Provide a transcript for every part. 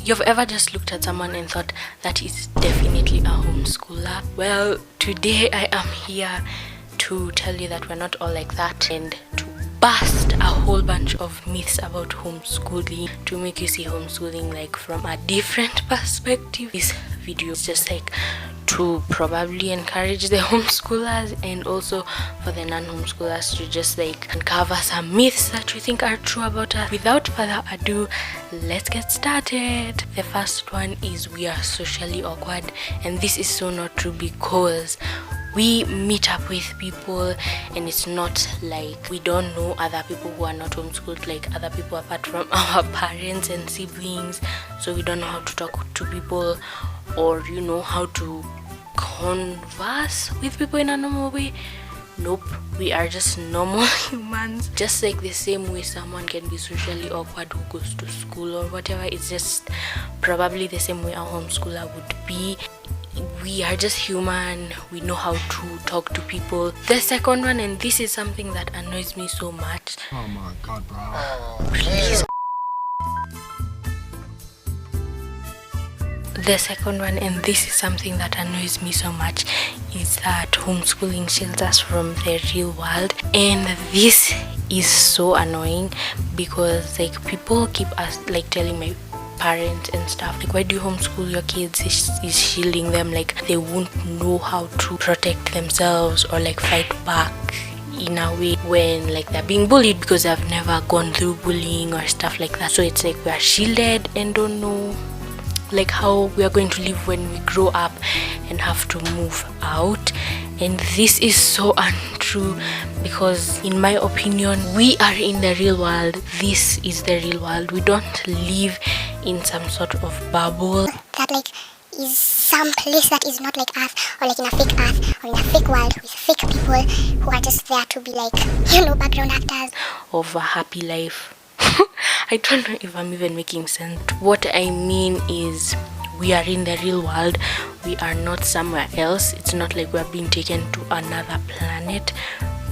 You've ever just looked at someone and thought that is definitely a homeschooler? Well, today I am here to tell you that we're not all like that, and to bust a whole bunch of myths about homeschooling, to make you see homeschooling like from a different perspective. This video is just like to probably encourage the homeschoolers and also for the non-homeschoolers to just like uncover some myths that you think are true about us. Without further ado, let's get started. The first one is we are socially awkward, and this is so not true because we meet up with people and it's not like we don't know other people who are not homeschooled, like other people apart from our parents and siblings. So we don't know how to talk to people, or you know, how to converse with people in a normal way. Nope, we are just normal humans. Just like the same way someone can be socially awkward who goes to school or whatever, it's just probably the same way a homeschooler would be. We are just human. We know how to talk to people. The second one, and this is something that annoys me so much. Oh my god, bro. Please. The second one, and this is something that annoys me so much, is that homeschooling shields us from the real world. And this is so annoying because like people keep us like telling my parents and stuff like, why do you homeschool your kids? Is shielding them, like they won't know how to protect themselves or like fight back in a way when like they're being bullied because they've never gone through bullying or stuff like that. So it's like we are shielded and don't know like how we are going to live when we grow up and have to move out. And this is so untrue because in my opinion, we are in the real world. This is the real world. We don't live in some sort of bubble that like is some place that is not like Earth, or like in a fake Earth or in a fake world with fake people who are just there to be like, you know, background actors of a happy life. I don't know if I'm even making sense. What I mean is we are in the real world. We are not somewhere else. It's not like we're being taken to another planet.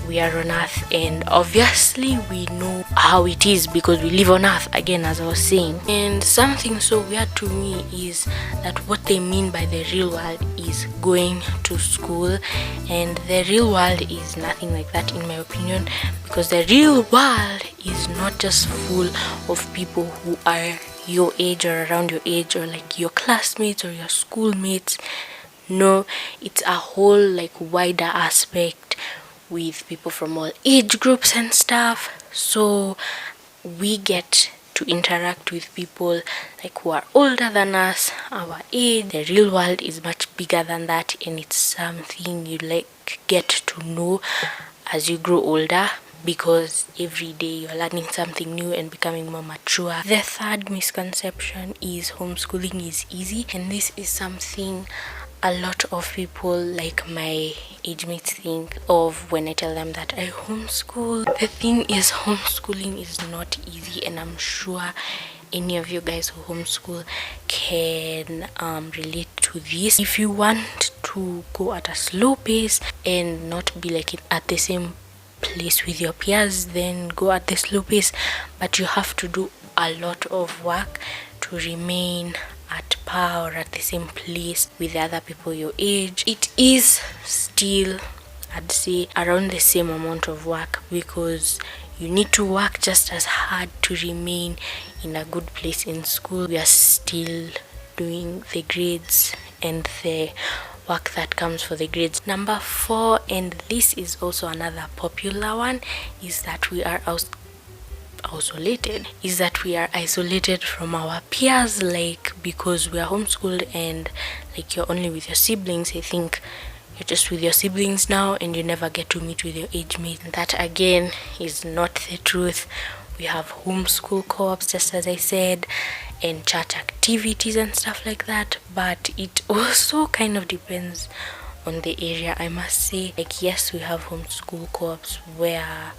We are on Earth, and obviously we know how it is because we live on Earth, again, as I was saying. And something so weird to me is that what they mean by the real world is going to school, and the real world is nothing like that in my opinion, because the real world is not just full of people who are your age or around your age or like your classmates or your schoolmates. No, it's a whole like wider aspect with people from all age groups and stuff. So we get to interact with people like who are older than us, our age. The real world is much bigger than that, and it's something you like get to know as you grow older, because every day you're learning something new and becoming more mature. The third misconception is homeschooling is easy, and this is something a lot of people like my age mates think of when I tell them that I homeschool. The thing is, homeschooling is not easy, and I'm sure any of you guys who homeschool can relate to this. If you want to go at a slow pace and not be like at the same place with your peers, then go at the slow pace, but you have to do a lot of work to remain at par or at the same place with the other people your age. It is still, I'd say, around the same amount of work, because you need to work just as hard to remain in a good place in school. We are still doing the grades and the work that comes for the grades. Number 4, and this is also another popular one, is that we are isolated from our peers, like because we are homeschooled and like you're only with your siblings. I think you're just with your siblings now and you never get to meet with your age mates. That again is not the truth. We have homeschool co-ops, just as I said, and chat activities and stuff like that, but it also kind of depends on the area, I must say. Like, yes, we have homeschool co-ops where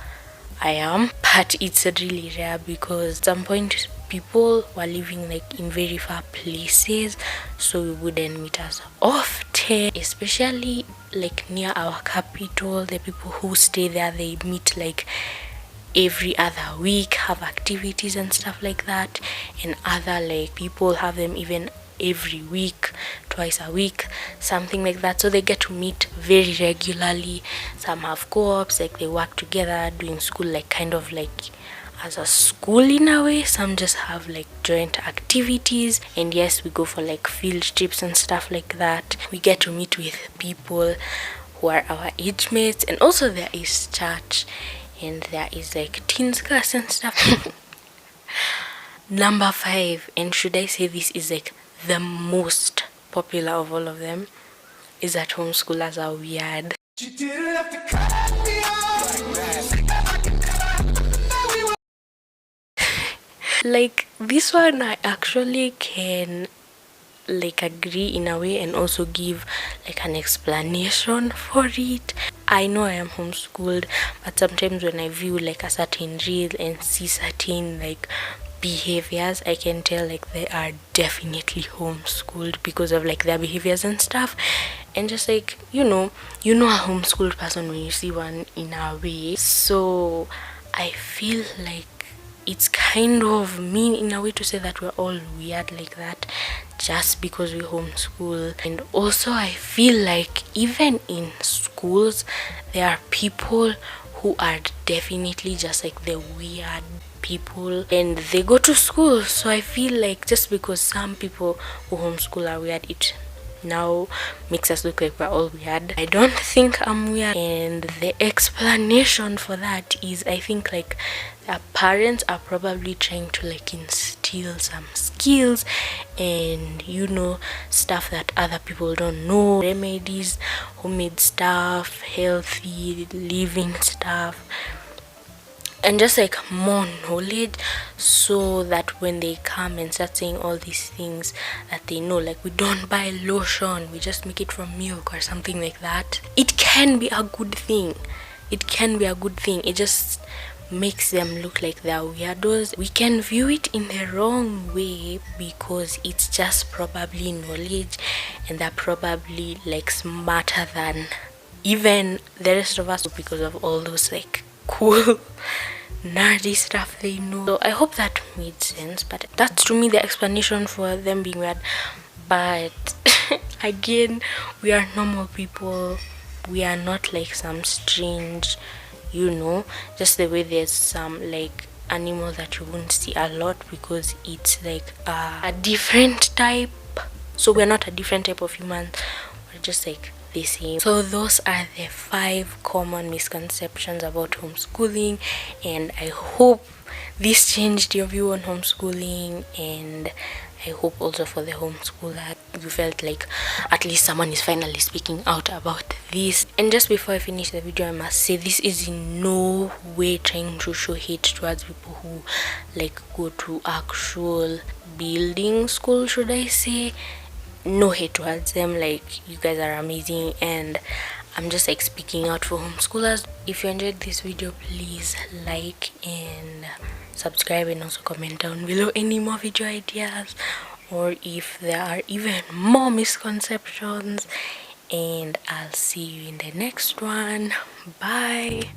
I am, but it's really rare because at some point people were living like in very far places, so we wouldn't meet as often, especially like near our capital. The people who stay there, they meet like every other week, have activities and stuff like that, and other like people have them even every week, twice a week, something like that. So they get to meet very regularly. Some have co-ops, like they work together doing school, like kind of like as a school in a way. Some just have like joint activities, and yes, we go for like field trips and stuff like that. We get to meet with people who are our age mates, and also there is church, and there is like teens class and stuff. Number 5, and should I say this is like the most popular of all of them, is that homeschoolers are weird. You didn't have to cut me off. Like this one I actually can like agree in a way and also give like an explanation for it. I know I am homeschooled, but sometimes when I view like a certain reel and see certain like behaviors, I can tell like they are definitely homeschooled because of like their behaviors and stuff. And just like you know a homeschooled person when you see one in a way. So I feel like it's kind of mean in a way to say that we're all weird like that just because we homeschool. And also I feel like even in schools there are people who are definitely just like the weird people, and they go to school. So I feel like just because some people who homeschool are weird, it now makes us look like we're all weird. I don't think I'm weird, and the explanation for that is I think like their parents are probably trying to like instill some skills and stuff that other people don't know, remedies, homemade stuff, healthy living stuff, and just like more knowledge, so that when they come and start saying all these things that they know, like we don't buy lotion, we just make it from milk or something like that, it can be a good thing. It just makes them look like they're weirdos. We can view it in the wrong way because it's just probably knowledge, and they're probably like smarter than even the rest of us because of all those like cool nerdy stuff they know. So I hope that made sense, but that's to me the explanation for them being weird. But again, we are normal people. We are not like some strange, just the way there's some like animal that you won't see a lot because it's like a different type. So we're not a different type of human, we're just like the same. So those are the 5 common misconceptions about homeschooling, and I hope this changed your view on homeschooling, and I hope also for the homeschooler you felt like at least someone is finally speaking out about this. And just before I finish the video, I must say this is in no way trying to show hate towards people who like go to actual building school, should I say. No hate towards them, like you guys are amazing, and I'm just like speaking out for homeschoolers. If you enjoyed this video, please like and subscribe, and also comment down below any more video ideas or if there are even more misconceptions, and I'll see you in the next one. Bye.